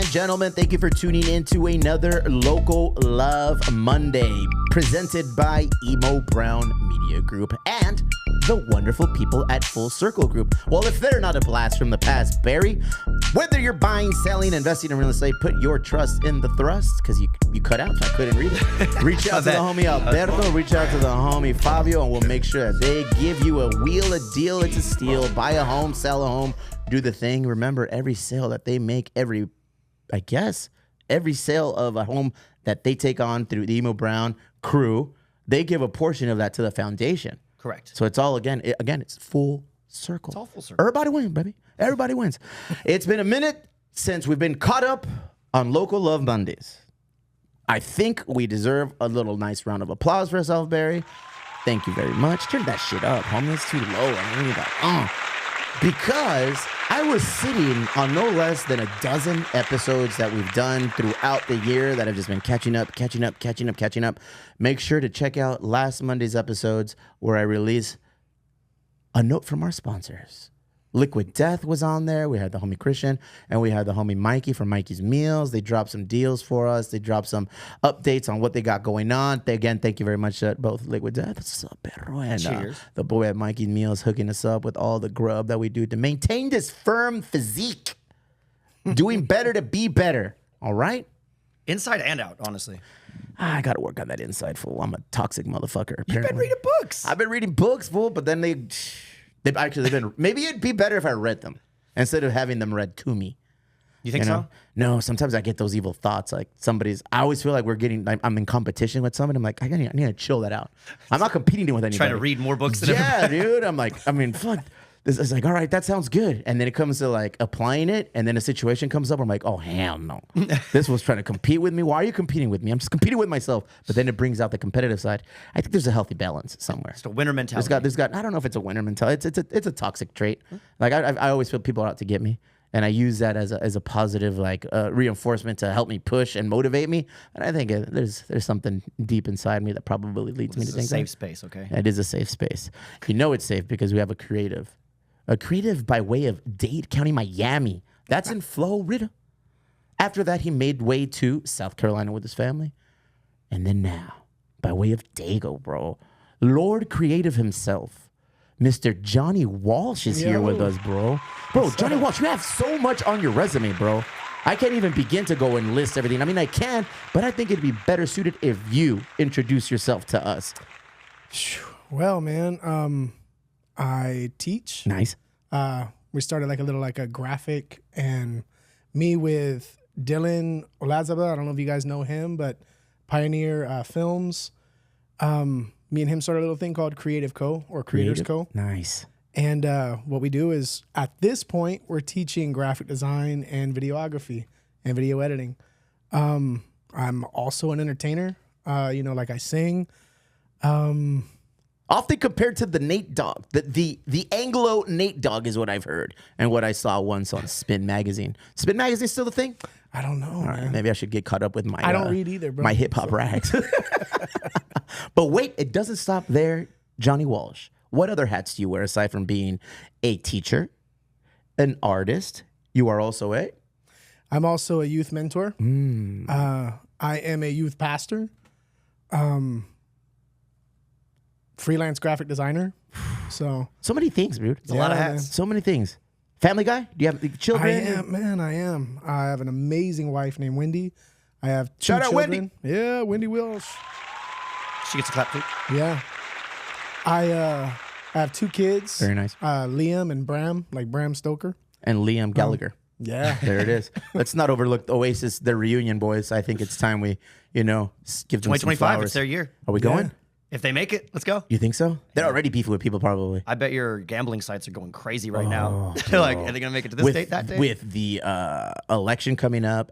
and gentlemen, thank you for tuning in to another Local Love Monday presented by Emo Brown Media Group and the wonderful people at Full Circle Group. Well, if they're not a blast from the past, Barry, whether you're buying, selling, investing in real estate, put your trust in the thrust, because you cut out, so I couldn't read it. Reach out to the homie Alberto, reach out to the homie Fabio, and we'll make sure that they give you a wheel, a deal, it's a steal. Buy a home, sell a home, do the thing. Remember, every sale that they make, every sale of a home that they take on through the Emo Brown crew, they give a portion of that to the foundation. Correct. So it's all, it's full circle. It's all full circle. Everybody wins, baby. Everybody wins. It's been a minute since we've been caught up on Local Love Mondays. I think we deserve a little nice round of applause for ourselves, Barry. Thank you very much. Turn that shit up, homie. It's too low. I need that. Because I was sitting on no less than a dozen episodes that we've done throughout the year that have just been catching up. Make sure to check out last Monday's episodes where I release a note from our sponsors. Liquid Death was on there. We had the homie Christian and we had the homie Mikey from Mikey's Meals. They dropped some deals for us. They dropped some updates on what they got going on. Again, thank you very much to both Liquid Death. What's up, perro? And the boy at Mikey's Meals hooking us up with all the grub that we do to maintain this firm physique. Doing better to be better. All right? Inside and out, honestly. I got to work on that inside, fool. I'm a toxic motherfucker, apparently. You've been reading books. I've been reading books, fool, but then they've been, maybe it'd be better if I read them instead of having them read to me. You think so? No, sometimes I get those evil thoughts. Like I always feel like I'm in competition with someone. I'm like, I need to chill that out. I'm not competing with anybody. Trying to read more books than everybody. Dude. I'm like, fuck. This is like, all right, that sounds good. And then it comes to like applying it. And then a situation comes up. I'm like, oh, hell no. This was trying to compete with me. Why are you competing with me? I'm just competing with myself. But then it brings out the competitive side. I think there's a healthy balance somewhere. It's a winner mentality. There's got. I don't know if it's a winner mentality. It's a toxic trait. Like I always feel people are out to get me. And I use that as a positive like reinforcement to help me push and motivate me. And I think there's something deep inside me that probably leads me to think it's a safe space, okay? It is a safe space. You know it's safe because we have a creative by way of Dade County, Miami. That's in Florida. After that, he made way to South Carolina with his family. And then now, by way of Dago, bro, Lord Creative himself, Mr. Johnny Walsh is here with us, bro. Bro, Johnny Walsh, you have so much on your resume, bro. I can't even begin to go and list everything. I mean, I can, but I think it'd be better suited if you introduce yourself to us. Well, man, I teach. Nice. We started like a graphic, and me with Dylan Olazaba. I don't know if you guys know him, but Pioneer Films. Me and him started a little thing called Creative Co. or Creators Co. Nice. And what we do is, at this point, we're teaching graphic design and videography and video editing. I'm also an entertainer. Like I sing. Often compared to the Nate Dogg. The Anglo Nate Dogg is what I've heard and what I saw once on Spin Magazine. Spin Magazine still the thing? I don't know. All right, maybe I should get caught up with my. I don't read either, bro. My hip hop rags. But wait, it doesn't stop there, Johnny Walsh. What other hats do you wear aside from being a teacher, an artist? You are also a. I'm also a youth mentor. I am a youth pastor. Freelance graphic designer. So many things, dude. It's a lot of hats. Man. So many things. Family guy? Do you have children? I am. I have an amazing wife named Wendy. I have two Shout out children. Wendy. Yeah, Wendy Walsh. She gets a clap too. Yeah. I have two kids. Very nice. Liam and Bram, like Bram Stoker. And Liam Gallagher. Yeah. There it is. Let's not overlook Oasis, their reunion, boys. I think it's time we, give them some 2025, flowers. it's their year. Are we going? If they make it, let's go. You think so? They're already beefing with people, probably. I bet your gambling sites are going crazy right now. They're like, are they going to make it to this date, that day? With the election coming up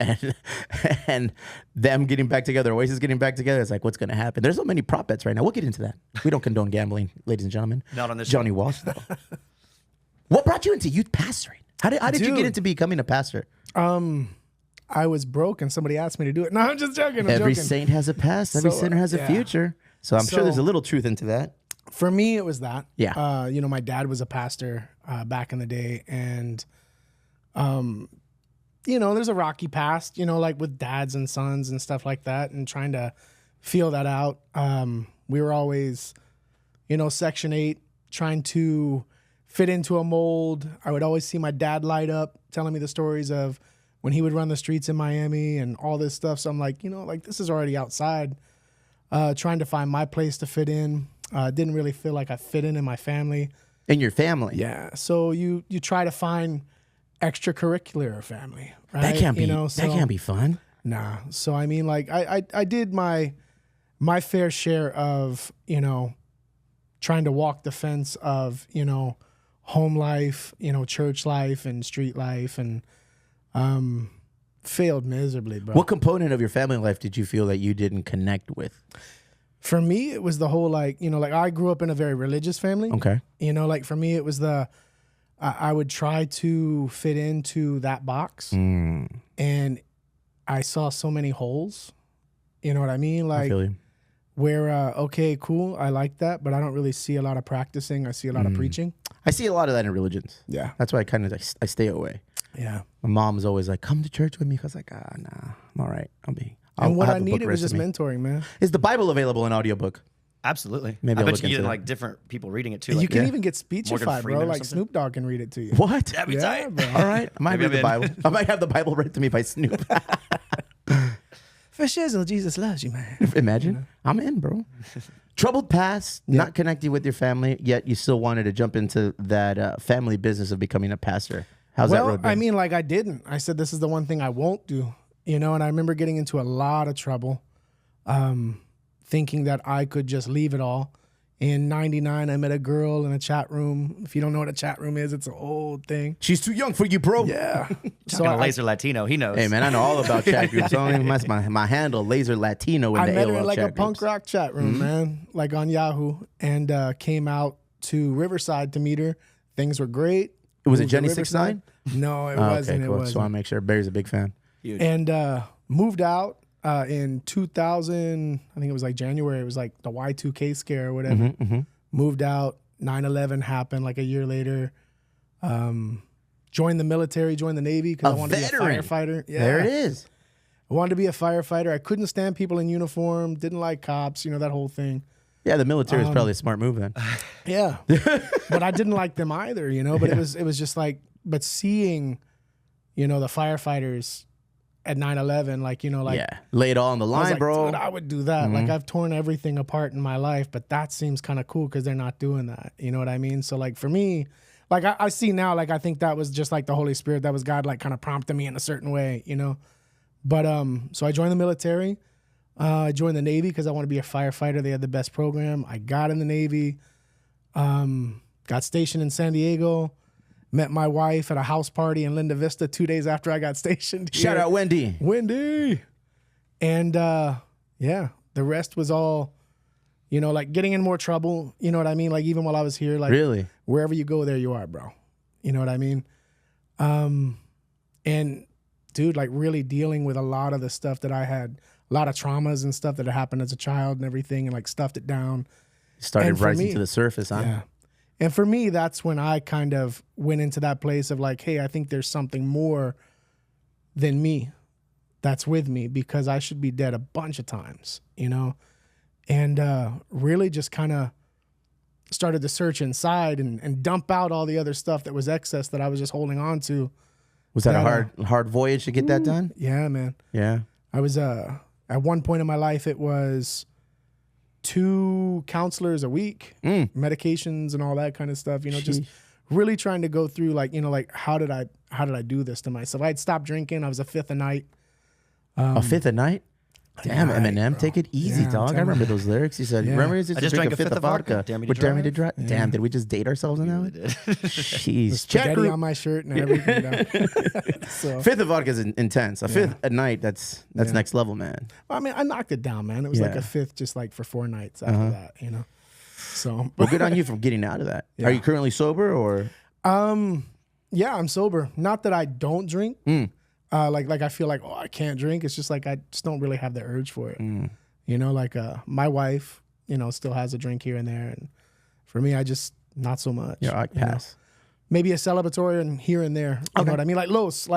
and them getting back together, Oasis getting back together, it's like, what's going to happen? There's so many prop bets right now. We'll get into that. We don't condone gambling, ladies and gentlemen. Not on this Johnny show. Walsh, though. What brought you into youth pastoring? How did you get into becoming a pastor? I was broke and somebody asked me to do it. No, I'm just joking. Every saint has a past. Every sinner has a future. So I'm sure there's a little truth into that. For me, it was that. Yeah. My dad was a pastor back in the day, and there's a rocky past, like with dads and sons and stuff like that, and trying to feel that out. We were always, Section 8, trying to fit into a mold. I would always see my dad light up, telling me the stories of when he would run the streets in Miami and all this stuff. So I'm like, this is already outside. Trying to find my place to fit in. Didn't really feel like I fit in my family. In your family? Yeah. So you try to find extracurricular family, right? That can't be. That can't be fun. Nah. So I mean, like I did my fair share of trying to walk the fence of home life, church life and street life, and failed miserably, bro. What component of your family life did you feel that you didn't connect with? For me, it was the whole I grew up in a very religious family. Okay. For me, it was I would try to fit into that box, and I saw so many holes. You know what I mean? I feel you. Where, okay, cool, I like that, but I don't really see a lot of practicing. I see a lot of preaching. I see a lot of that in religions. Yeah. That's why I stay away. Yeah. My mom's always like, come to church with me. I was like, nah, I'm all right. And what I needed was just mentoring, man. Is the Bible available in audiobook? Absolutely. Maybe I I'll bet look you get into like different people reading it too. You Like, can even get speechified, bro. Freeman or Like something. Snoop Dogg can read it to you. What? That'd be Yeah, tight. bro. All right. I might Maybe read the I'm Bible. I might have the Bible read to me by Snoop. For shizzle, Jesus loves you, man. Imagine. I'm in, bro. Troubled past, not connecting with your family, yet you still wanted to jump into that family business of becoming a pastor. How's that road been? I mean, I didn't. I said, this is the one thing I won't do, and I remember getting into a lot of trouble, thinking that I could just leave it all. In 99, I met a girl in a chat room. If you don't know what a chat room is, it's an old thing. She's too young for you, bro. Yeah. Talking to Laser Latino, he knows. Hey, man, I know all about chat groups. That's my handle, Laser Latino in I the met her AOL in like chat a punk groups. rock chat room, man, like on Yahoo, and came out to Riverside to meet her. Things were great. Was it Moved to Jenny Riverside. 69? No, it Oh, wasn't. okay, It cool. wasn't. So I make sure Barry's a big fan. Huge. And moved out in 2000. I think it was like January. It was like the Y2K scare or whatever. Moved out. 9/11 happened like a year later. Joined the military, joined the Navy because I wanted to be a firefighter. Yeah. There it is. I wanted to be a firefighter. I couldn't stand people in uniform. Didn't like cops. That whole thing. Yeah, the military is probably a smart move then. Yeah, but I didn't like them either. But it was just like, but seeing, the firefighters at 9/11, lay it all on the I was line, like, bro. dude, I would do that. Like I've torn everything apart in my life, but that seems kind of cool because they're not doing that. You know what I mean? So for me, I see now, I think that was just like the Holy Spirit. That was God, kind of prompting me in a certain way, But so I joined the military. I joined the Navy because I want to be a firefighter. They had the best program. I got in the Navy. Got stationed in San Diego. Met my wife at a house party in Linda Vista 2 days after I got stationed here. Shout out Wendy. And the rest was all, getting in more trouble. You know what I mean? Even while I was here, Really? wherever you go, there you are, bro. You know what I mean? And dude, really dealing with a lot of the stuff that I had, a lot of traumas and stuff that had happened as a child and everything, and stuffed it down. Started And for rising me- to the surface, huh? Yeah. And for me, that's when I kind of went into that place of hey, I think there's something more than me that's with me because I should be dead a bunch of times, And really just kind of started to search inside and dump out all the other stuff that was excess that I was just holding on to. Was that That, a hard voyage to get that done? Yeah, man. Yeah. I was, at one point in my life, it was 2 counselors a week, medications and all that kind of stuff, just really trying to go through how did I do this to myself? I'd stopped drinking. I was a fifth a night. A fifth a night? Damn, Right, Eminem, bro. take it easy, Yeah, I'm dog. I telling remember you. those lyrics. He said, Yeah. remember, he I just drank a fifth of vodka. Dare me to Would dare me to drive? drive? Damn, did we just date ourselves in that one? Jeez. Chat Spaghetti group. on my shirt and everything. So, Fifth of vodka is intense. A fifth at night, that's next level, man. I mean, I knocked it down, man. It was like Yeah. a fifth just for 4 nights after that, So, Well, good on you for getting out of that. Are you currently sober or? yeah, I'm sober. Not that I don't drink. I feel like, I can't drink. It's just I just don't really have the urge for it. My wife, still has a drink here and there. And for me, I just, not so much. Yeah, I pass. Maybe a celebratory and here and there. You know what I mean? Like Los,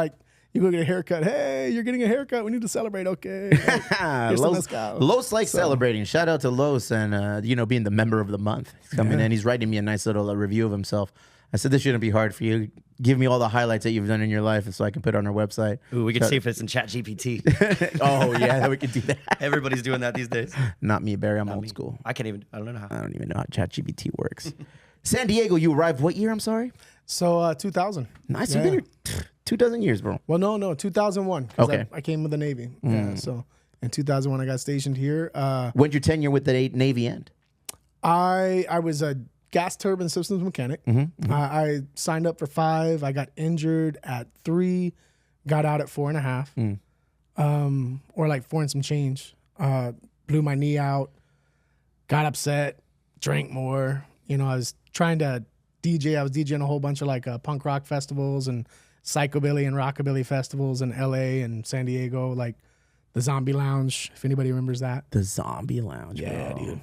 You go get a haircut. Hey, you're getting a haircut. We need to celebrate. Okay. Like, here's some mezcal. Los likes celebrating. Shout out to Los and, being the member of the month. He's coming in. He's writing me a nice little review of himself. I said, this shouldn't be hard for you. Give me all the highlights that you've done in your life so I can put it on our website. Ooh, we can see if it's in ChatGPT. Oh, yeah, we can do that. Everybody's doing that these days. Not me, Barry. I'm old school. I don't know how. I don't even know how ChatGPT works. San Diego, you arrived what year? I'm sorry? So 2000. Nice. You've been here 2 dozen years, bro. Well, no, 2001. 'Cause Okay. I came with the Navy. Yeah, so in 2001, I got stationed here. When'd your tenure with the Navy end? I was a gas turbine systems mechanic. I signed up for 5. I got injured at 3, got out at 4.5, or like 4 and some change. Blew my knee out, got upset, drank more. I was trying to DJ. I was DJing a whole bunch of like punk rock festivals and psychobilly and rockabilly festivals in LA and San Diego, like the Zombie Lounge, if anybody remembers that. The Zombie Lounge. Yeah, bro. dude.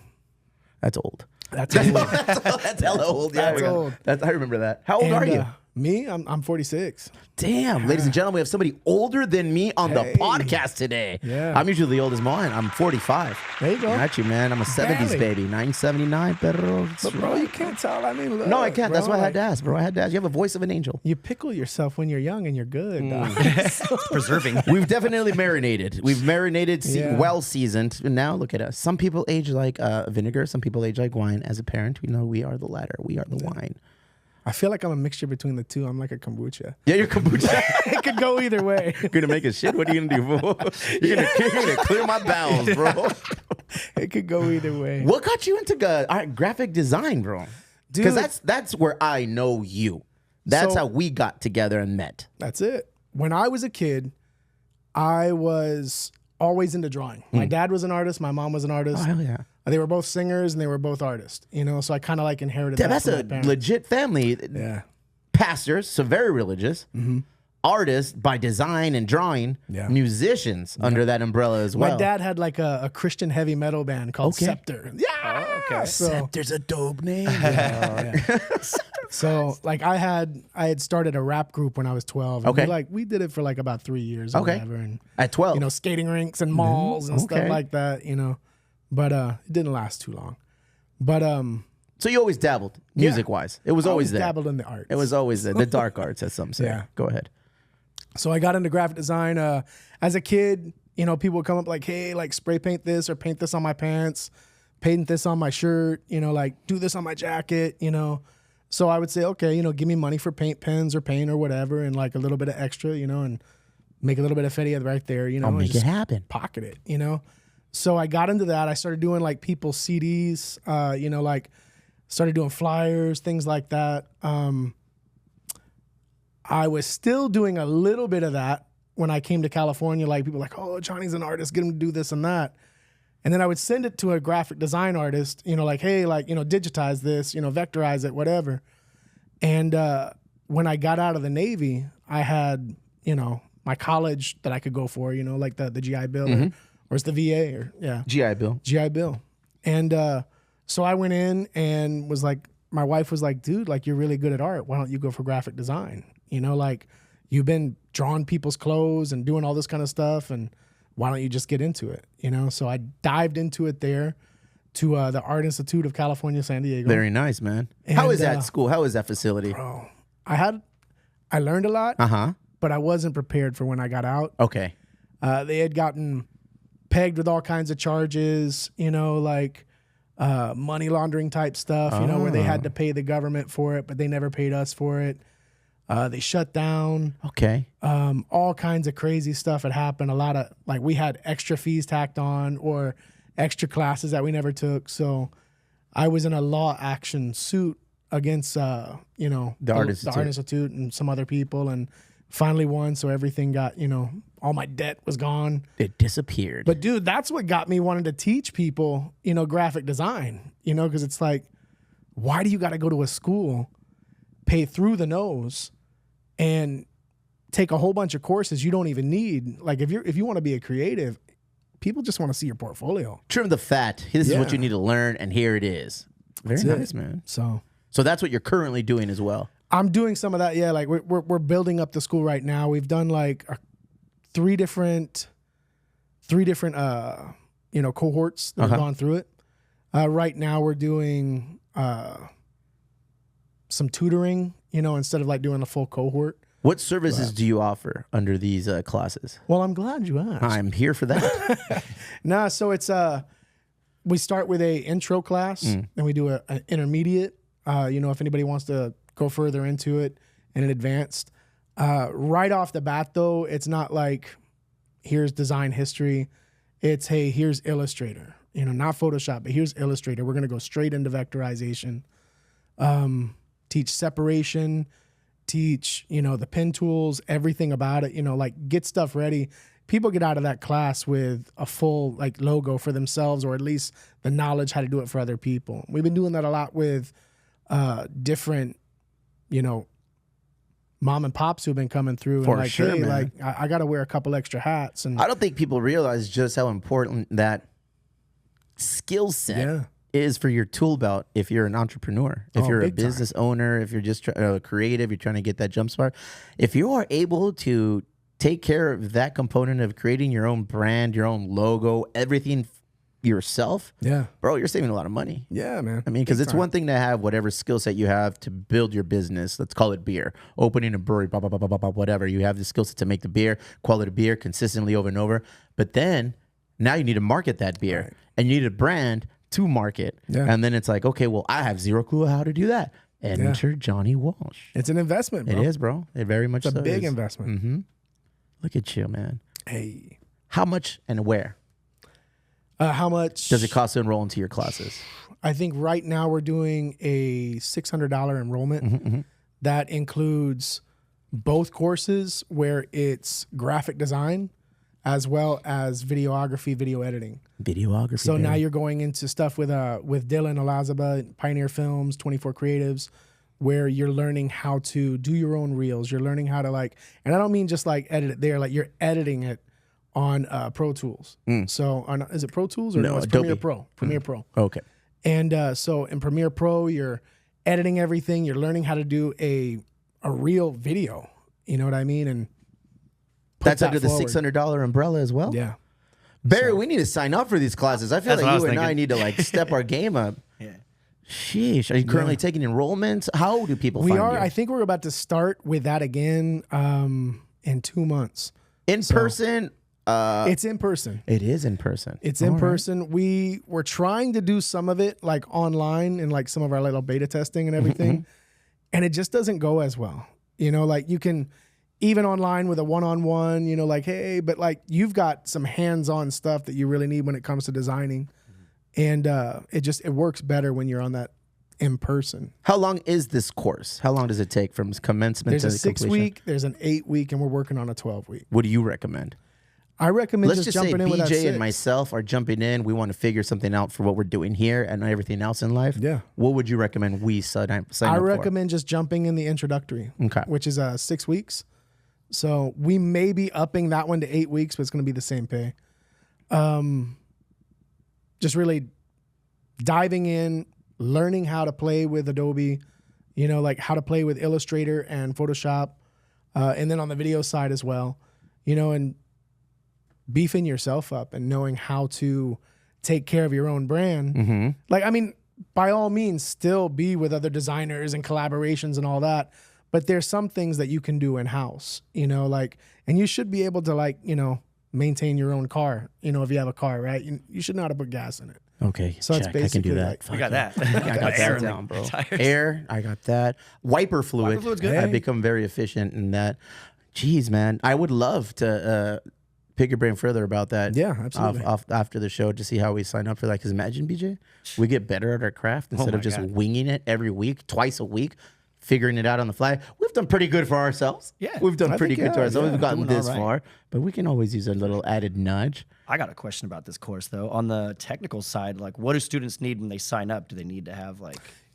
That's old. That's old. That's hella old. Yeah, That's old. I remember that. How old are you? Me? I'm 46. Damn, ladies and gentlemen, we have somebody older than me on the podcast today. Yeah. I'm usually the oldest mine. I'm 45. There you go. Got you, man. I'm a 70s baby. 1979, perro. But bro, you can't tell. I mean, look, No, I can't. That's bro, why I had to ask, bro. I had to ask. You have a voice of an angel. You pickle yourself when you're young and you're good. Dog. It's preserving. We've definitely marinated. We've marinated, well seasoned. And now look at us. Some people age like vinegar. Some people age like wine. As a parent, we know we are the latter. We are the wine. I feel like I'm a mixture between the two. I'm like a kombucha. Yeah, you're kombucha. It could go either way. You're gonna make a shit. What are you gonna do, fool? You're gonna clear my bowels, bro. It could go either way. What got you into graphic design, bro? Because that's where I know you. That's how we got together and met. That's it. When I was a kid, I was always into drawing. My dad was an artist. My mom was an artist. Oh, hell yeah. They were both singers and they were both artists. So I kind of like inherited that. That's from a my parents. legit family. Yeah. Pastors, so very religious. Artists by design and drawing. Yeah. Musicians under that umbrella as well. My dad had like a Christian heavy metal band called Scepter. Yeah. Okay. Scepter's a dope name. So like I had started a rap group when I was 12. And Okay. we did it for like about 3 years or whatever. And At 12. skating rinks and malls and stuff like that, But it didn't last too long. But So you always dabbled music-wise. It was I always there. dabbled in the arts. It was always there. The dark arts, as some say. Yeah. Go ahead. So I got into graphic design as a kid. People would come up like, hey, like spray paint this or paint this on my pants, paint this on my shirt, like do this on my jacket, So I would say, okay, give me money for paint pens or paint or whatever, and like a little bit of extra, and make a little bit of fetty right there, I'll and make it just happen. pocket it, So I got into that. I started doing like people's CDs, like started doing flyers, things like that. I was still doing a little bit of that when I came to California. Like people were like, oh, Johnny's an artist, get him to do this and that. And then I would send it to a graphic design artist, like, hey, like, digitize this, vectorize it, whatever. And when I got out of the Navy, I had, my college that I could go for, like the GI Bill or it's the VA or GI Bill. GI Bill. And so I went in and was like, my wife was like, dude, like you're really good at art. Why don't you go for graphic design? Like you've been drawing people's clothes and doing all this kind of stuff. And why don't you just get into it? So I dived into it there to the Art Institute of California, San Diego. Very nice, man. How is that school? How is that facility? Bro, I learned a lot, but I wasn't prepared for when I got out. Okay. They had gotten pegged with all kinds of charges, like money laundering type stuff, where they had to pay the government for it, but they never paid us for it. They shut down. Okay. All kinds of crazy stuff had happened. A lot of, like, we had extra fees tacked on or extra classes that we never took. So I was in a law action suit against, the Art Institute and some other people, and finally won. So everything got, all my debt was gone. It disappeared. But dude, that's what got me wanting to teach people, graphic design, because it's like, why do you got to go to a school, pay through the nose, and take a whole bunch of courses you don't even need? Like if you want to be a creative, people just want to see your portfolio. Trim the fat. This is what you need to learn, and here it is. Very nice, man. So that's what you're currently doing as well. I'm doing some of that. Yeah, like we're building up the school right now. We've done like three different cohorts that have gone through it. Right now we're doing some tutoring, instead of like doing a full cohort. What services do you offer under these classes? Well, I'm glad you asked. I'm here for that. Nah, so it's we start with a intro class, and we do an intermediate. If anybody wants to go further into it and an advanced. Right off the bat, though, it's not like here's design history. It's, hey, here's Illustrator. Not Photoshop, but here's Illustrator. We're going to go straight into vectorization. Teach separation, teach, the pen tools, everything about it, like get stuff ready. People get out of that class with a full like logo for themselves, or at least the knowledge how to do it for other people. We've been doing that a lot with different, mom and pops who've been coming through For and like, sure, hey, man. like I got to wear a couple extra hats. And I don't think people realize just how important that skill set is for your tool belt if you're an entrepreneur, if you're a big time. business owner, if you're just creative, you're trying to get that jump start. If you are able to take care of that component of creating your own brand, your own logo, everything yourself, bro, you're saving a lot of money. Yeah, man. I mean, because it's one thing to have whatever skill set you have to build your business. Let's call it beer, opening a brewery, blah, blah, blah, blah, blah, blah, whatever. You have the skill set to make the beer, quality beer consistently over and over. But then now you need to market that beer, and you need a brand to market. And then it's like, okay, well, I have zero clue how to do that. Enter Johnny Walsh. It's an investment, bro. It is, bro. It very much It's a so big is. investment. Mm-hmm. Look at you, man. Hey. How much and where How much does it cost to enroll into your classes? I think right now we're doing a $600 enrollment. That includes both courses where it's graphic design as well as videography, video editing. Videography. So now you're going into stuff with Dylan Elazaba, Pioneer Films, 24 Creatives, where you're learning how to do your own reels. You're learning how to and I don't mean just like edit it there, like you're editing it on Pro Tools. So is it Pro Tools or no? It's Adobe. Premiere Pro. Premiere Pro. Okay. And so in Premiere Pro, you're editing everything. You're learning how to do a real video. You know what I mean? And that's that under the forward. $600 umbrella as well? Yeah. Barry, we need to sign up for these classes. I feel That's what I like was you and I thinking. need to step our game up. Yeah. Sheesh. Are you currently taking enrollments? How do people We find are. you? I think we're about to start with that again in 2 months. In person? It's in person. It is in person. It's in person. We were trying to do some of it like online and like some of our little beta testing and everything. And it just doesn't go as well. Like you can, even online with a one-on-one, like, hey, but like you've got some hands-on stuff that you really need when it comes to designing. And it works better when you're on that in person. How long is this course? How long does it take from commencement There's to a completion? 6-week, there's an 8-week, and we're working on a 12-week. What do you recommend? I recommend Let's just just say jumping in with that BJ 6. and myself are jumping in. We want to figure something out for what we're doing here and everything else in life. Yeah. What would you recommend we sign up for? I recommend just jumping in the introductory, which is 6 weeks. So we may be upping that one to 8 weeks, but it's going to be the same pay. Just really diving in, learning how to play with Adobe, like how to play with Illustrator and Photoshop, and then on the video side as well, and beefing yourself up and knowing how to take care of your own brand. Like, I mean, by all means, still be with other designers and collaborations and all that. But there's some things that you can do in-house, and you should be able to maintain your own car, if you have a car, right? You should know how to put gas in it. Okay, So it's check. I can do basically that. We got that. I got Air that in the down, bro. tires. Air, I got that. Wiper fluid. Wiper fluid's good. I've become very efficient in that. Jeez, man. I would love to pick your brain further about that. Yeah, absolutely. Off after the show to see how we sign up for that. Because imagine, BJ, we get better at our craft instead my of just God. winging it every week, twice a week, figuring it out on the fly. We've done pretty good for ourselves. Yeah. We've done I pretty think, good to yeah, ourselves. yeah, We've gotten doing this all right. far, but we can always use a little added nudge. I got a question about this course though. On the technical side, like what do students need when they sign up? Do they need to have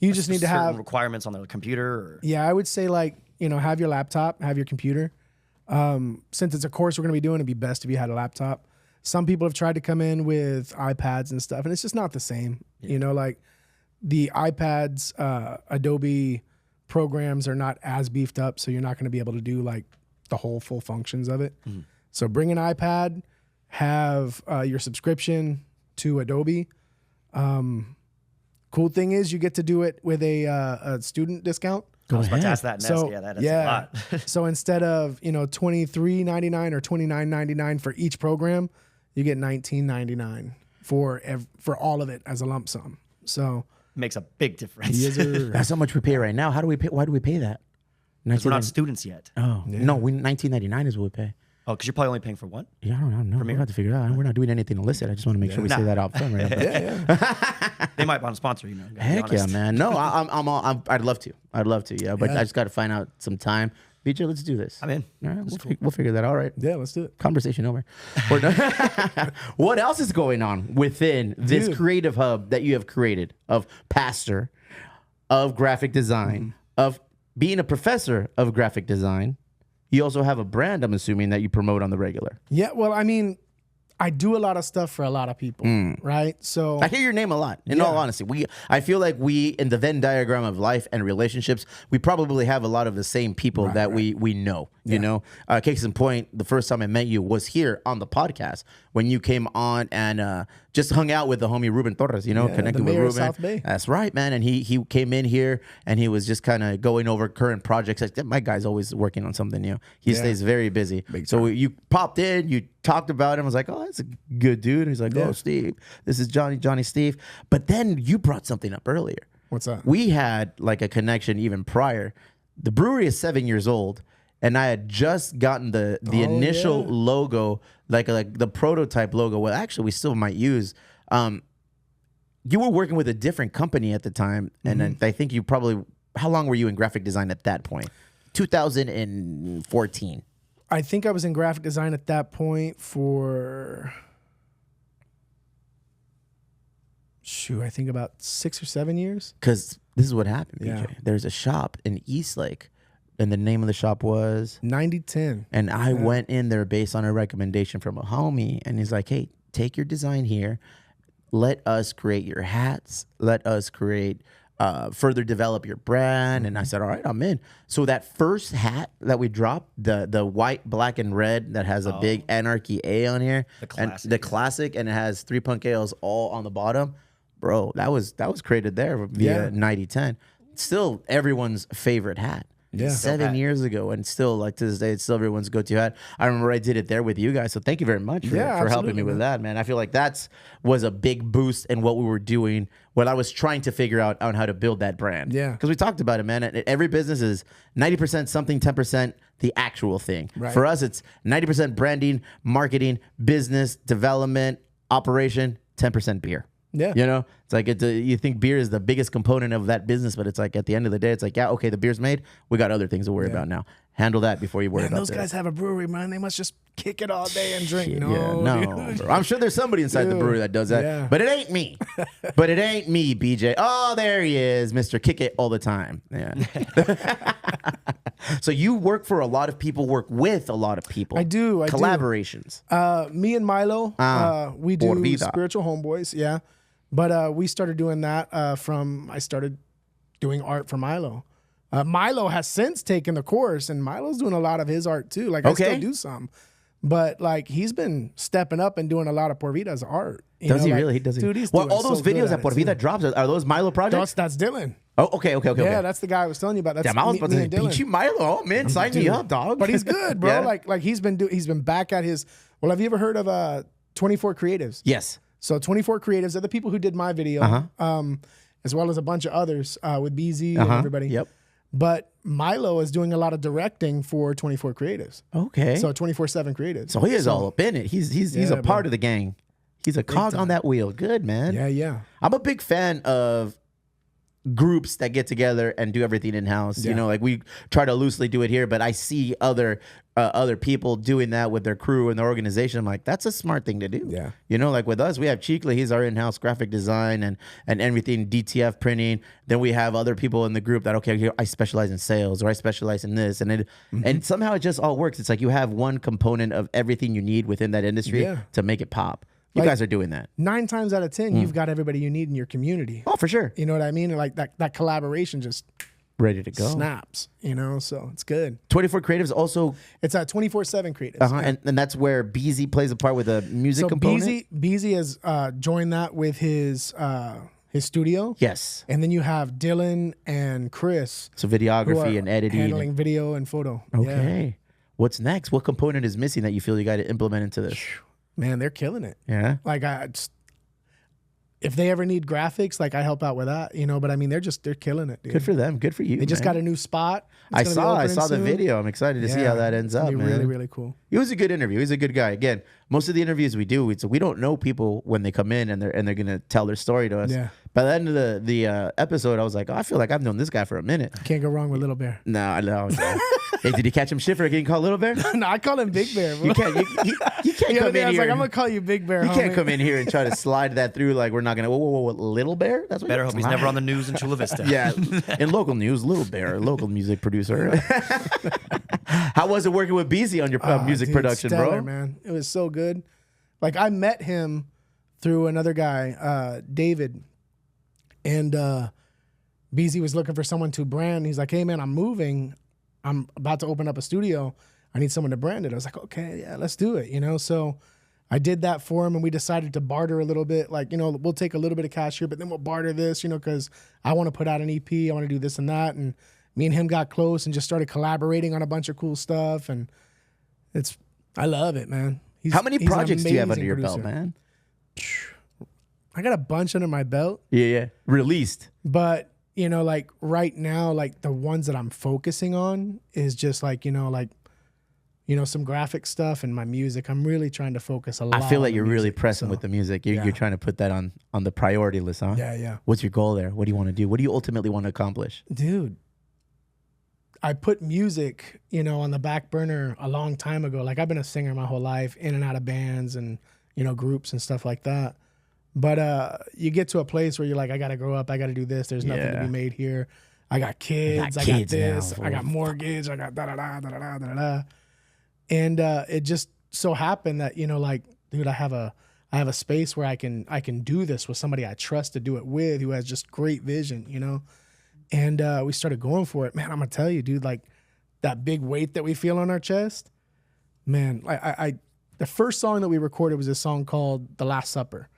You just need to certain have- requirements on their computer? Or? Yeah, I would say have your laptop, have your computer. Since it's a course we're going to be doing, it'd be best if you had a laptop. Some people have tried to come in with iPads and stuff, and it's just not the same. Like the iPads, Adobe programs are not as beefed up, so you're not going to be able to do like the whole full functions of it. So bring an iPad, have your subscription to Adobe. Cool thing is you get to do it with a student discount. I was about to ask that next. So That is a lot. so instead of $23.99 or $29.99 for each program, you get $19.99 for all of it as a lump sum. So Makes a big difference. yes, sir. That's how much we pay right now. How do we pay? Why do we pay that? Because we're not students yet. Oh no, we $19.99 is what we pay. Oh, because you're probably only paying for one? Yeah, I don't know. We're about to figure it out. We're not doing anything illicit. I just want to make sure we say that out front, right? They might want to sponsor, you know. gotta be Heck yeah, honest. man. No, I'd love to. I'd love to. Yeah, but I just got to find out some time. BJ, let's do this. I'm in. All right, we'll figure that out. All right. Yeah, let's do it. Conversation over. We're done. What else is going on within this creative hub that you have created of pastor, of graphic design, of being a professor of graphic design? You also have a brand, I'm assuming, that you promote on the regular. Yeah, well, I mean, I do a lot of stuff for a lot of people, right? So I hear your name a lot. In all honesty, I feel like we, in the Venn diagram of life and relationships, we probably have a lot of the same people that we know. You know, case in point, the first time I met you was here on the podcast when you came on and just hung out with the homie Ruben Torres. You know, connected the with mayor Ruben. of South Bay. That's right, man. And he came in here and he was just kind of going over current projects. Like, my guy's always working on something new. He stays very busy. So you popped in, you talked about him. I was like, oh, that's a good dude. He's like, oh, Steve, this is Johnny Steve. But then you brought something up earlier. What's that? We had like a connection even prior. The brewery is 7 years old, and I had just gotten the initial logo, like the prototype logo. Well, actually, we still might use. You were working with a different company at the time, and I think you probably. How long were you in graphic design at that point? 2014. I think I was in graphic design at that point for, I think about 6 or 7 years. Because this is what happened, BJ. Yeah. There's a shop in Eastlake, and the name of the shop was 9010. And I went in there based on a recommendation from a homie, and he's like, hey, take your design here. Let us create your hats. Let us create, further develop your brand. And I said, all right, I'm in. So that first hat that we dropped, the white, black, and red that has a big Anarchy A on here. The classic, and it has 3 Punk Ales all on the bottom. Bro, that was created there via 9010. Still everyone's favorite hat. Yeah. 7 years ago, and still, like, to this day, it's still everyone's go-to hat. I remember I did it there with you guys, so thank you very much for helping me with that, man. I feel like was a big boost in what we were doing when I was trying to figure out on how to build that brand. Yeah. Because we talked about it, man. Every business is 90% something, 10% the actual thing. Right. For us, it's 90% branding, marketing, business, development, operation, 10% beer. Yeah. You know, it's like you think beer is the biggest component of that business, but it's like at the end of the day, it's like, yeah, okay, the beer's made. We got other things to worry about now. Handle that before you worry about those this. guys have a brewery, man. They must just kick it all day and drink. No, bro. I'm sure there's somebody inside the brewery that does that, Yeah. but it ain't me. But it ain't me, BJ. Oh, there he is, Mr. Kick It all the time. Yeah. So you work for a lot of people, work with a lot of people. I do. Collaborations. Me and Milo, we Por do vida. spiritual homeboys. Yeah. But we started doing that I started doing art for Milo. Milo has since taken the course, and Milo's doing a lot of his art too. Like, I still do some. But like, he's been stepping up and doing a lot of Por Vida's art. Does he really? Does he? Dude, he's well, doing all those so good videos at that it, Por Vida too. drops, are those Milo projects? That's Dylan. Oh, okay. Yeah, that's the guy I was telling you about. That's Damn, I was about to me say, and Dylan. beat you, Milo. Oh, man, sign me up, dog. But he's good, bro. Yeah. Like he's been back at his. Well, have you ever heard of 24 Creatives? Yes. So 24 Creatives are the people who did my video, as well as a bunch of others with BZ and everybody. Yep. But Milo is doing a lot of directing for 24 Creatives. Okay. So 24/7 Creatives. So he is all up in it. He's a part of the gang. He's a cog on that wheel. Good, man. Yeah. I'm a big fan of groups that get together and do everything in house. You know, like we try to loosely do it here, but I see other people doing that with their crew and their organization. I'm like, that's a smart thing to do. Yeah. You know, like with us, we have Chikla. He's our in-house graphic design and everything, DTF printing. Then we have other people in the group that, okay, I specialize in sales or I specialize in this. And somehow it just all works. It's like you have one component of everything you need within that industry to make it pop. You guys are doing that. 9 times out of 10, you've got everybody you need in your community. Oh, for sure. You know what I mean? And like that collaboration just Ready to go. snaps, so it's good. 24 Creatives also, It's at 24/7 Creatives. Yeah. and that's where BZ plays a part with a music component. BZ has joined that with his studio. Yes. And then you have Dylan and Chris. So who videography are and editing. handling video and photo. Okay. Yeah. What's next? What component is missing that you feel you got to implement into this? Man, they're killing it. Yeah. Like if they ever need graphics, like I help out with that, but I mean, they're killing it, dude. Good for them. Good for you. They just man. got a new spot. I saw the soon. video. I'm excited to see how that ends It's up, gonna be man. really, really cool. It was a good interview. He's a good guy. Again, most of the interviews we do, we don't know people when they come in and they're gonna tell their story to us. Yeah. By the end of the episode, I was like, oh, I feel like I've known this guy for a minute. Can't go wrong with Little Bear. No. Hey, did you catch him shit for getting called Little Bear? No, I call him Big Bear, bro. You can't. You can't The other come day, in I was here. like, I'm gonna call you Big Bear. You can't homie. come in here and try to slide that through like we're not gonna. Whoa, Little Bear? That's what Better hope he's never on the news in Chula Vista. Yeah, in local news, Little Bear, local music producer. How was it working with BZ on your music Dude, production, stellar, bro? man. It was so good. Like I met him through another guy, David, and BZ was looking for someone to brand. He's like, hey man, I'm moving. I'm about to open up a studio. I need someone to brand it. I was like, okay, yeah, let's do it. So I did that for him, and we decided to barter a little bit. Like, we'll take a little bit of cash here, but then we'll barter this, because I want to put out an EP. I want to do this and that. And me and him got close and just started collaborating on a bunch of cool stuff. And I love it, man. How many he's an projects do you have under amazing your producer. belt, man? I got a bunch under my belt, Yeah. Released. but like right now, like the ones that I'm focusing on is just like, some graphic stuff and my music. I'm really trying to focus a lot. I feel like on the you're really music, pressing so, with the music. You're yeah. trying to put that on the priority list, huh? Yeah. What's your goal there? What do you want to do? What do you ultimately want to accomplish? Dude, I put music, on the back burner a long time ago. Like I've been a singer my whole life, in and out of bands and, groups and stuff like that. But you get to a place where you're like, I got to grow up. I got to do this. There's nothing to be made here. I got kids. I got this. now, I got mortgage. I got da-da-da. And it just so happened that, dude, I have a space where I can do this with somebody I trust to do it with, who has just great vision, And we started going for it. Man, I'm going to tell you, dude, like that big weight that we feel on our chest, man, I the first song that we recorded was a song called The Last Supper.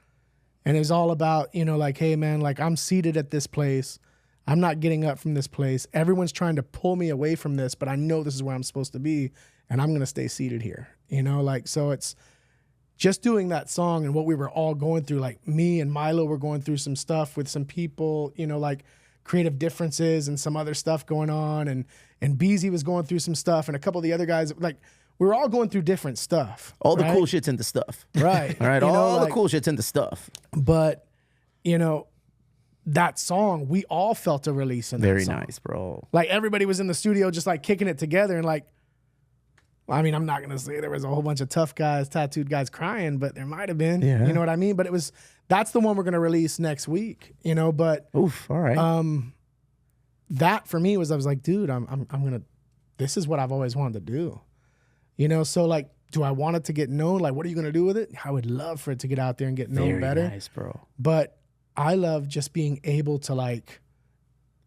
And it's all about, like, hey, man, like I'm seated at this place. I'm not getting up from this place. Everyone's trying to pull me away from this, but I know this is where I'm supposed to be, and I'm going to stay seated here. So it's just doing that song and what we were all going through. Like me and Milo were going through some stuff with some people, like creative differences and some other stuff going on. And BZ was going through some stuff, and a couple of the other guys, like, we were all going through different stuff. All the right? cool shit's into stuff. Right. All right. You know, All the like- cool shit's into stuff. But, that song, we all felt a release in that Very song. nice, bro. Like everybody was in the studio just like kicking it together, and like, I mean, I'm not gonna say there was a whole bunch of tough guys, tattooed guys crying, but there might have been. Yeah. You know what I mean? But that's the one we're gonna release next week. But Oof. All right. that for me was, I was like, dude, I'm gonna, this is what I've always wanted to do. So like, do I want it to get known? Like, what are you gonna do with it? I would love for it to get out there and get known Very better. nice, bro. But I love just being able to like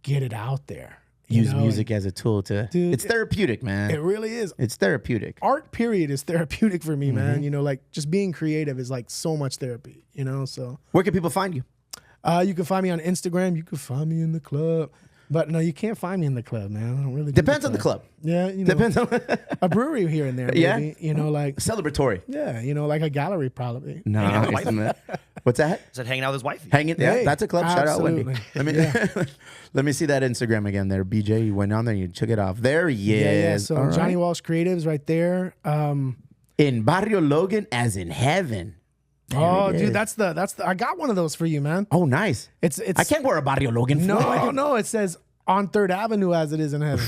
get it out there. Use music as a tool to. Dude, it's therapeutic, man. It really is. It's therapeutic. Art period is therapeutic for me, man. Mm-hmm. Like just being creative is like so much therapy, so Where can people find you? you can find me on Instagram. You can find me in the club, but no, you can't find me in the club, man. I don't really do Depends on the club. Yeah, Depends on a brewery here and there, Yeah? maybe, like celebratory. yeah, like a gallery probably. No, out with isn't that- what's that? Said hanging out with his wife. Hanging. Yeah, Hey, that's a club. Shout out, Wendy. absolutely. Let me see that Instagram again. There, BJ. You went on there. You took it off. There he is. Yeah. So All Johnny right. Walsh Creatives right there. In Barrio Logan, as in heaven. There Oh, it dude, is. that's the. I got one of those for you, man. Oh, nice. It's. I can't wear a Barrio Logan. No. It says on 3rd Avenue as it is in heaven.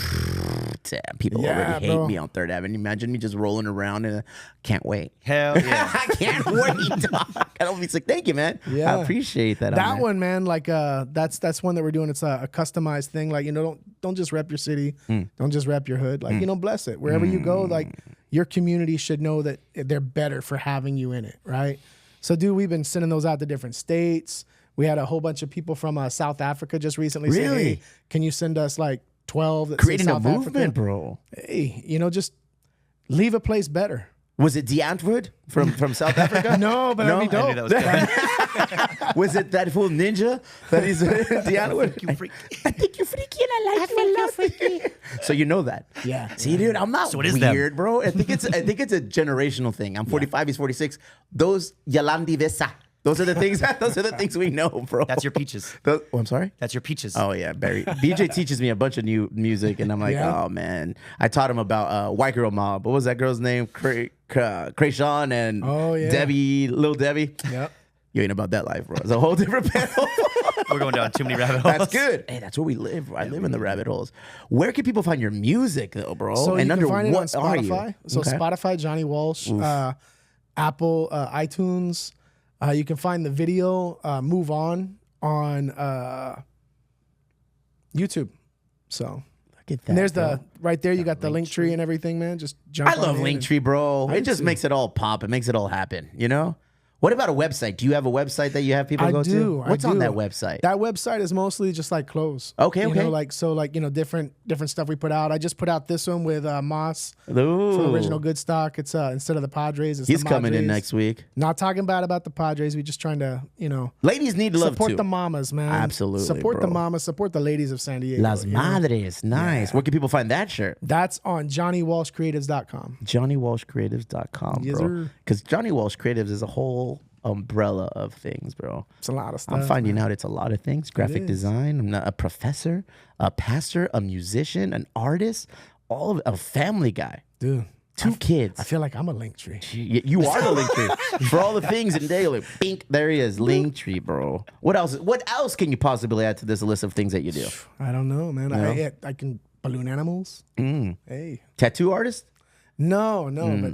Damn, people Yeah, already hate bro. me on 3rd Avenue. Imagine me just rolling around and can't wait. Hell yeah. I can't wait, dog. I'll be like, thank you, man. Yeah. I appreciate that. That one, man, like that's one that we're doing. It's a customized thing. Like, don't just rep your city. Don't just rep your hood. Like, bless it. Wherever you go, like your community should know that they're better for having you in it, right? So, dude, we've been sending those out to different states. We had a whole bunch of people from South Africa just recently saying, Really? hey, can you send us like 12 that say Creating a South movement, Africa. bro. Hey, just leave a place better. Was it D'Antwoord from South Africa? No, but that'd be I dope. knew that was coming. Was it that full ninja that he's D'Antwoord? You freak. I think you're freaky and I like you a lot. Freaky. So you know that. Yeah. See, dude, I'm not So what is them? weird, bro. I think it's a generational thing. I'm 45, he's 46. Those Yalandi Vesa. Those are the things. Those are the things we know, bro. That's your peaches. I'm sorry. That's your peaches. Oh yeah, Barry. BJ teaches me a bunch of new music, and I'm like, Yeah. oh man. I taught him about White Girl Mob. What was that girl's name? Krayshawn and Oh, yeah. Debbie, Little Debbie. Yep. You ain't about that life, bro. It's a whole different panel. We're going down too many rabbit holes. That's good. Hey, that's where we live. Bro. I live in the rabbit holes. Where can people find your music, though, bro? So you can find it on are you? Spotify. So Okay. Spotify, Johnny Walsh, Apple, iTunes. You can find the video "Move On" YouTube. So Look at that. and there's bro. the right there. You got the link tree and everything, man. Just jump. I on love in and- Linktree, bro. I It do just too. makes it all pop. It makes it all happen. You know. What about a website? Do you have a website that you have people I go do. to? What's I on do. that website? That website is mostly just like clothes. Okay, You okay. know, different stuff we put out. I just put out this one with Moss Ooh. from Original Good Stock. It's instead of the Padres, it's He's the coming in Madres. next week. Not talking bad about the Padres. We just trying to, Ladies need love support too. the mamas, man. Absolutely, Support the bro. mamas. Support the ladies of San Diego. Las you know? Madres. Nice. Where can people find that shirt? That's on JohnnyWalshCreatives.com. JohnnyWalshCreatives.com, Yes, bro. sir. Because Johnny Walsh Creatives is a whole umbrella of things, bro. It's a lot of stuff. I'm finding out it's a lot of things. Graphic is. design. I'm not a professor, a pastor, a musician, an artist, all of a family guy. dude. 2 kids. I feel like I'm a link tree. You are the link tree for all the things in daily. Bink, there he is, link tree, bro. What else? What else can you possibly add to this list of things that you do? I don't know, man. I can balloon animals. Hey, Tattoo artist? no, but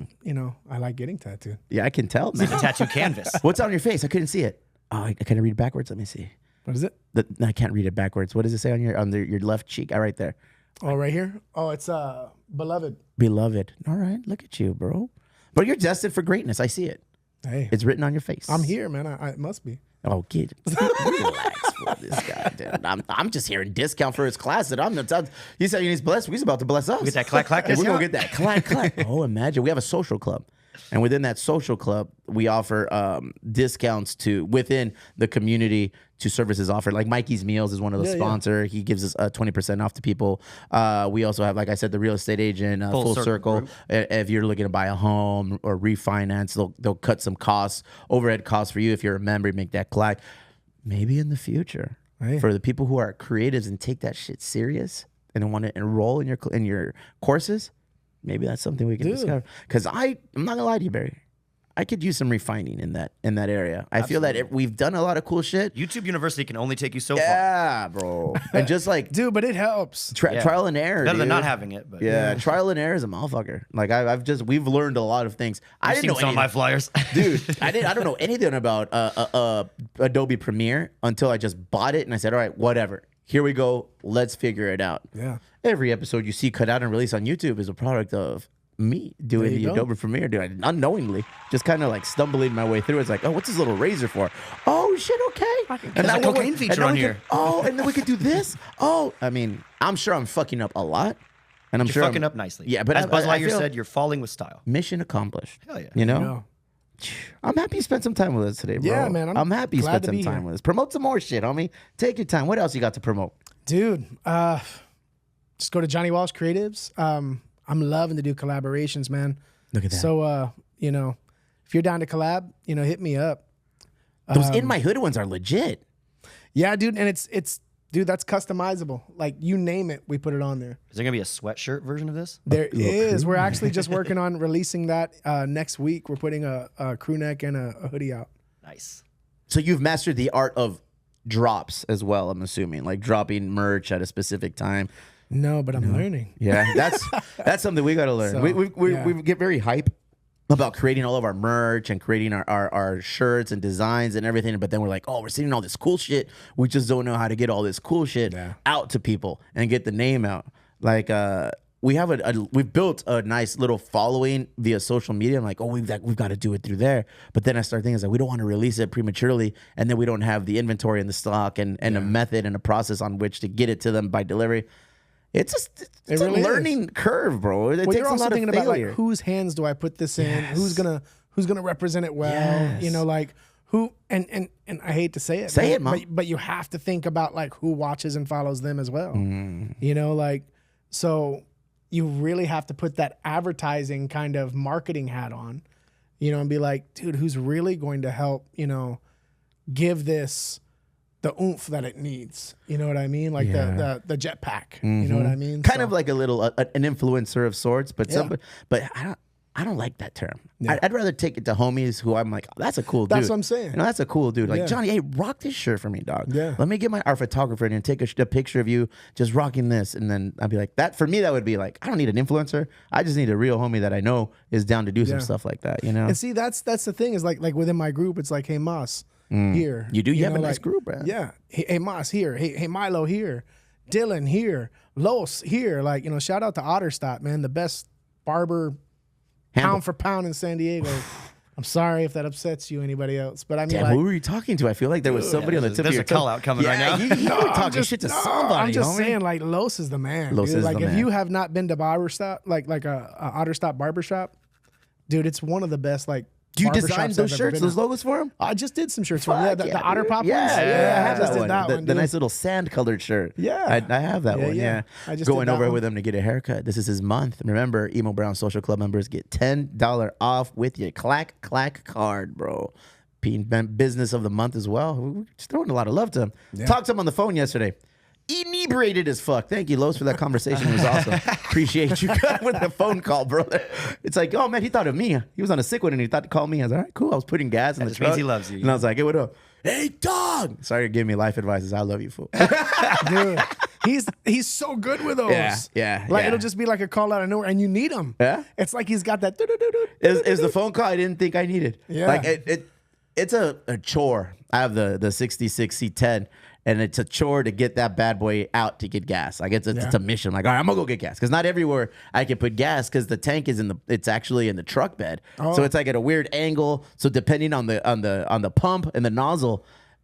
I like getting tattooed. Yeah, I can tell, man. The tattoo canvas. What's on your face? I couldn't see it. Oh, I can't read it backwards. Let me see. What is it? I can't read it backwards. What does it say on your left cheek? Right there. Oh, right here. Oh, it's beloved. Beloved. All right, look at you, bro. But you're destined for greatness. I see it. Hey, It's written on your face. I'm here, man. I it must be. Oh, kid, relax for this guy. Dude. I'm just hearing discount for his class. That I'm the. You said you need blessed. We're about to bless us. Get that clack clack We're gonna discount. get that clack clack. Oh, imagine we have a social club, and within that social club, we offer discounts within the community to services offered. Like Mikey's Meals is one of the sponsor. He gives us 20% off to people. We also have, like I said, the real estate agent, Full Circle. Group. If you're looking to buy a home or refinance, they'll cut some costs, overhead costs for you. If you're a member, make that clack. Maybe in the future, Hey. for the people who are creatives and take that shit serious and want to enroll in your courses, maybe that's something we can discover. Because I'm not gonna lie to you, Barry. I could use some refining in that area. I feel that we've done a lot of cool shit. YouTube University can only take you so far. Yeah, bro. And just like Dude, but it helps. Yeah. trial and error. Better than dude. not having it, but Yeah, trial and error is a motherfucker. Like we've learned a lot of things. I I've didn't seen know some of my flyers. dude. I don't know anything about Adobe Premiere until I just bought it and I said, all right, whatever. Here we go. Let's figure it out. Yeah. Every episode you see cut out and released on YouTube is a product of me doing There the you go. Adobe Premiere, dude, unknowingly, just kind of like stumbling my way through. It's like, oh, what's this little razor for? Oh shit, okay. There's now a cocaine feature on here. And then we could do this. Oh, I mean, I'm sure I'm fucking up a lot, and I'm You're sure fucking I'm, up nicely. Yeah, but as Buzz I Lightyear feel said, you're falling with style. mission accomplished. Hell yeah. You know. No. I'm happy you spent some time with us today, bro. Yeah, man, I'm happy you glad spent to some be time here. with us. Promote some more shit, homie. Take your time. What else you got to promote? Dude, just go to Johnny Walsh Creatives. I'm loving to do collaborations, man. Look at that. So, if you're down to collab, hit me up. Those In My Hood ones are legit. Yeah, dude, and it's dude, that's customizable. Like you name it, we put it on there. Is there gonna be a sweatshirt version of this? There is. We're actually just working on releasing that next week. We're putting a crew neck and a hoodie out. Nice. So you've mastered the art of drops as well, I'm assuming, like dropping merch at a specific time. No, but I'm learning. Yeah, that's something we got to learn. So, we get very hype about creating all of our merch and creating our shirts and designs and everything. But then we're like, oh, we're seeing all this cool shit. We just don't know how to get all this cool shit out to people and get the name out. Like we've built a nice little following via social media. I'm like, oh, we've got to do it through there. But then I start thinking, like, we don't want to release it prematurely, and then we don't have the inventory and the stock and a method and a process on which to get it to them by delivery. It's It really a is. learning curve, bro. It Well, takes you're a also lot of thinking about like failure. whose hands do I put this in? Yes. Who's gonna represent it well? Yes. You know, like who and I hate to say it, Say it, Mom. but you have to think about like who watches and follows them as well. Mm. You know, like so you really have to put that advertising kind of marketing hat on, you know, and be like, dude, who's really going to help, you know, give this the oomph that it needs. You know what I mean? Like the jetpack. You know what I mean? Kind of like a little an influencer of sorts, but Yeah. but I don't like that term. I'd rather take it to homies who I'm like, oh, that's a cool dude. That's what I'm saying. You know, that's a cool dude. Like, Yeah. Johnny, hey, rock this shirt for me, dog. Yeah. Let me get our photographer in and take a picture of you just rocking this. And then I'd be like, that for me, that would be like, I don't need an influencer. I just need a real homie that I know is down to do some Yeah. stuff like that, you know? And see, that's the thing is like within my group, it's like, hey, Moss, here. You do? You have know, a nice like, group, bro. Yeah. Hey, Moss, here. Hey, Milo, here. Dylan, here. Los, here. Like, you know, shout out to Otterstop, man, the best barber pound for pound in San Diego. I'm sorry if that upsets you, anybody else, but I mean, Damn, like, who were you talking to? I feel like there was somebody on the tip of There's your a call out coming right now. You were talking shit to somebody, I'm just homie. saying, like, Los is the man. Los dude. is like, the if man. you have not been to barberstop, like a Otterstop barbershop, dude, it's one of the best, like, Do you barbershops design those I've ever shirts, been those at. logos for him? I just did some shirts for him. Yeah, Fuck the Otter dude. Pop yeah, ones. Yeah, I have just that did one. that the, one, the dude. nice little sand colored shirt. Yeah. I have that Yeah, one. yeah. Yeah, I just going did that over one. with him to get a haircut. This is his month. Remember, Emo Brown Social Club members get $10 off with your clack card, bro. Business of the month as well. We're just throwing a lot of love to him. Talked to him on the phone yesterday. Inebriated as fuck. Thank you, Los, for that conversation. It was awesome. Appreciate you with the phone call, brother. It's like, oh man, he thought of me. He was on a sick one and he thought to call me. I was like, all right, cool. I was putting gas in the just truck. means he loves you. And I was like, hey, what up? Hey, dog. Sorry to give me life advice. I love you, fool. Dude, he's so good with those. Yeah, Like yeah. it'll just be like a call out of nowhere, and you need him. Yeah? It's like he's got that. Is the phone call I didn't think I needed. Yeah. Like it's a chore. I have the 66 C10 and it's a chore to get that bad boy out to get gas. Like it's a mission. I'm like, all right, I'm gonna go get gas. Cause not everywhere I can put gas because the tank is it's actually in the truck bed. So it's like at a weird angle. So depending on the pump and the nozzle,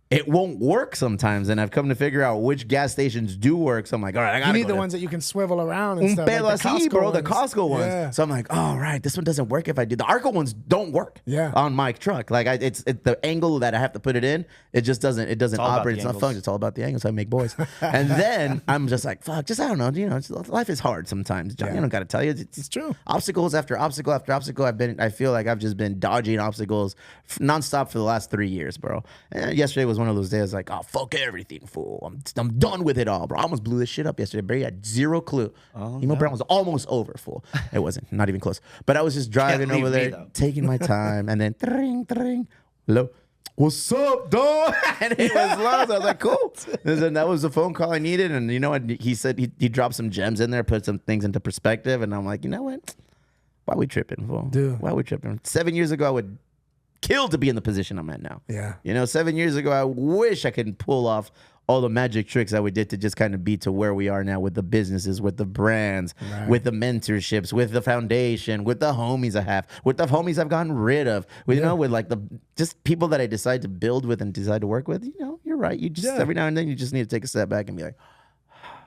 it won't work sometimes. And I've come to figure out which gas stations do work. So I'm like, all right, I gotta You need go the there. ones that you can swivel around and stuff. Pelo Like the así, Costco bro, the ones. Costco ones. Yeah. So I'm like, oh, right, this one doesn't work if I do. The Arco ones don't work Yeah. on my truck. Like, it's the angle that I have to put it in, it just doesn't all about operate. the It's not angles. fun. It's all about the angles. So I make boys. And then I'm just like, fuck, I don't know. You know, life is hard sometimes, John. Yeah. I don't got to tell you. It's true. Obstacles after obstacle after obstacle. I feel like I've just been dodging obstacles nonstop for the last 3 years, bro. And yesterday was one of those days like, oh, fuck everything, fool. I'm done with it all, bro. I almost blew this shit up yesterday, bro. You had zero clue. Emo Brown was almost over, fool. It wasn't, not even close. But I was just driving leave over me, there, though. taking my time, and then tring. Hello. What's up, dog? And it was lost. I was like, cool. And that was the phone call I needed. And you know what? He said he dropped some gems in there, put some things into perspective. And I'm like, you know what? Why we tripping, fool? Dude. Why we tripping? 7 years ago, I would kill to be in the position I'm at now. Yeah. You know, 7 years ago, I wish I could pull off all the magic tricks that we did to just kind of be to where we are now with the businesses, with the brands, with the mentorships, with the foundation, with the homies I have, with the homies I've gotten rid of, with, you know, with like the just people that I decide to build with and decide to work with. You know, you're right. You just every now and then you just need to take a step back and be like,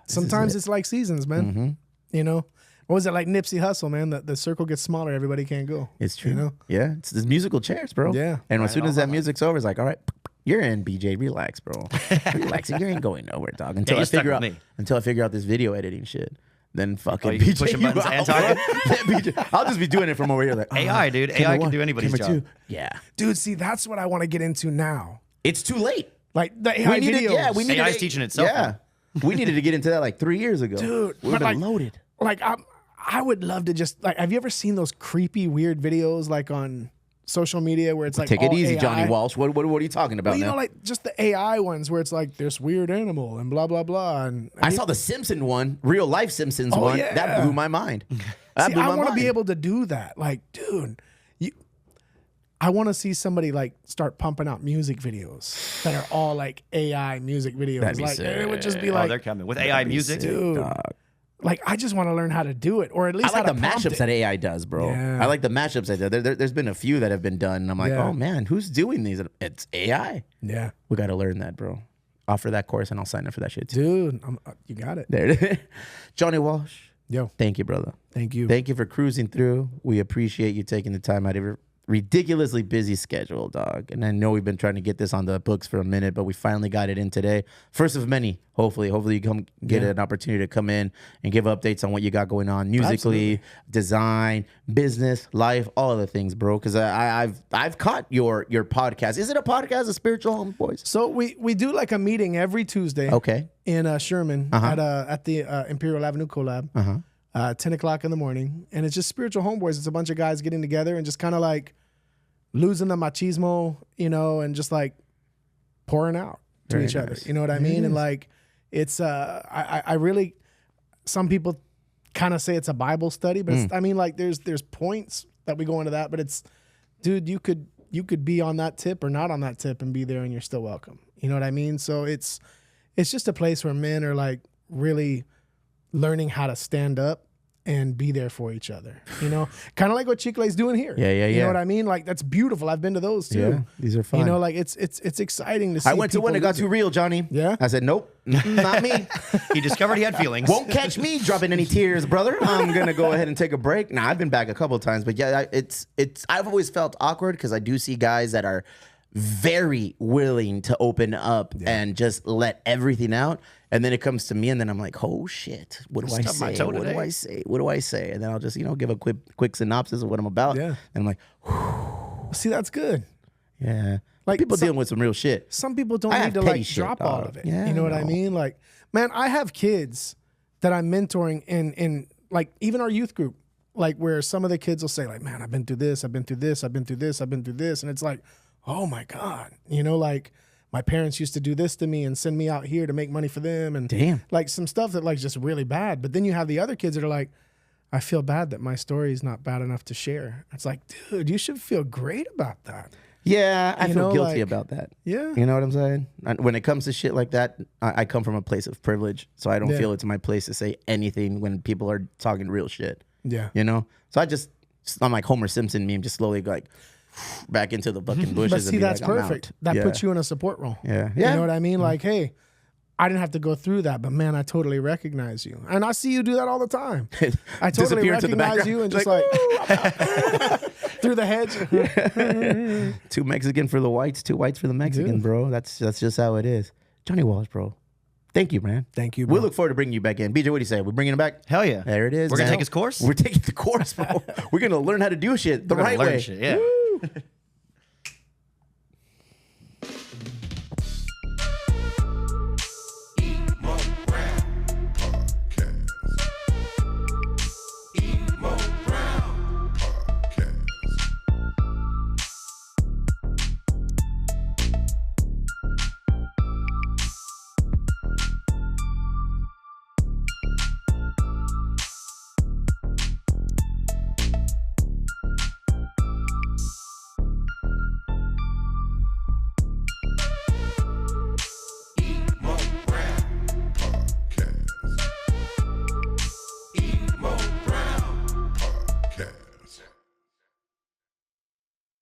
Sometimes it's like seasons, man. You know, what was it like Nipsey Hussle, man? The circle gets smaller, everybody can't go. it's true. You know? Yeah, it's this musical chairs, bro. Yeah. And as soon as that music's over, it's like, all right, you're in, BJ. Relax, bro. Relax. You ain't going nowhere, dog. Until you're I stuck figure with out me. until I figure out this video editing shit. Then fucking you keep BJ, pushing buttons out, and bro. talking? BJ, I'll just be doing it from over here, like AI, dude. camera AI can one, do anybody's camera job. two. Yeah, Dude, see, that's what I want to get into now. it's too late. Like the AI videos. we needed AI's teaching itself, Yeah, we needed to get into that like 3 years ago, Dude, We've but been like- loaded. Like I would love to just like. Have you ever seen those creepy, weird videos like on social media where it's like Take it all easy, AI? Johnny Walsh. What are you talking about Well, you now? know, like just the AI ones where it's like this weird animal and blah blah blah. And I saw the Simpson one, real life Simpsons one. yeah. That blew my mind. That see, blew I my want to be mind. able to do that. Like, dude, I want to see somebody like start pumping out music videos that are all like AI music videos. That'd be Like it would just be Oh, like, they're coming with AI music. dude, like I just want to learn how to do it, or at I least like how the to prompt mashups it. that AI does, bro. Yeah. I like the mashups that there's been a few that have been done. And I'm like, Yeah. oh man, who's doing these? It's AI. Yeah, We got to learn that, bro. offer that course, and I'll sign up for that shit too. Dude, you got it. There it is. Johnny Walsh, Yo, thank you, brother. thank you. Thank you for cruising through. We appreciate you taking the time out of your ridiculously busy schedule, dog. And I know we've been trying to get this on the books for a minute, but we finally got it in today. First of many, hopefully. Hopefully you come get an opportunity to come in and give updates on what you got going on musically, design, business, life, all of the things, bro. Because I've caught your podcast. Is it a podcast, a spiritual homeboys? So we do like a meeting every Tuesday. Okay. In Sherman at the Imperial Avenue Collab. 10 o'clock in the morning, and it's just spiritual homeboys. It's a bunch of guys getting together and just kind of like losing the machismo, you know, and just like pouring out to each other. You know what I mean? And like, it's I really, some people kind of say it's a Bible study, but it's, I mean, like there's points that we go into that, but it's, dude, you could be on that tip or not on that tip and be there, and you're still welcome. You know what I mean? So it's just a place where men are like really learning how to stand up and be there for each other, you know, kind of like what Chicle's doing here. Yeah. You know what I mean? Like that's beautiful. I've been to those too. Yeah, these are fun. You know, like it's exciting to see. I went to one that got too real, Johnny. Yeah? I said, nope, not me. He discovered he had feelings. Won't catch me dropping any tears, brother. I'm gonna go ahead and take a break. Now I've been back a couple of times, but yeah, it's. I've always felt awkward because I do see guys that are very willing to open up and just let everything out. And then it comes to me, and then I'm like, oh shit, what do I say? What do I say? What do I say? And then I'll just, give a quick synopsis of what I'm about. Yeah. And I'm like, see, that's good. yeah. Like People dealing with some real shit. Some people don't I need have to petty like shit, drop all dog. of it. Yeah, you know what I no. mean? Like, man, I have kids that I'm mentoring in like even our youth group, like where some of the kids will say like, man, I've been through this, I've been through this, I've been through this, I've been through this. And it's like, oh my God, like my parents used to do this to me and send me out here to make money for them. And Damn. like some stuff that like just really bad. But then you have the other kids that are like, I feel bad that my story is not bad enough to share. It's like, dude, you should feel great about that. Yeah, I feel guilty like, about that. Yeah. You know what I'm saying? When it comes to shit like that, I come from a place of privilege, so I don't feel it's my place to say anything when people are talking real shit. Yeah. You know? So I'm like Homer Simpson meme, just slowly like back into the fucking bushes. But see, and be that's like, I'm perfect. out. That puts you in a support role. Yeah. You know what I mean? Like, hey, I didn't have to go through that, but man, I totally recognize you. And I see you do that all the time. I totally Disappear into the recognize background. you and just Like, like through the hedge. 2 Mexican for the whites, 2 whites for the Mexican, bro. That's just how it is. Johnny Walsh, bro. Thank you, man. Thank you, bro. We look forward to bringing you back in. BJ, what do you say? We're bringing him back? Hell yeah. There it is. We're going to man. take his course? We're taking the course, bro. We're going to learn how to do shit the We're gonna right learn way. shit, yeah. Woo.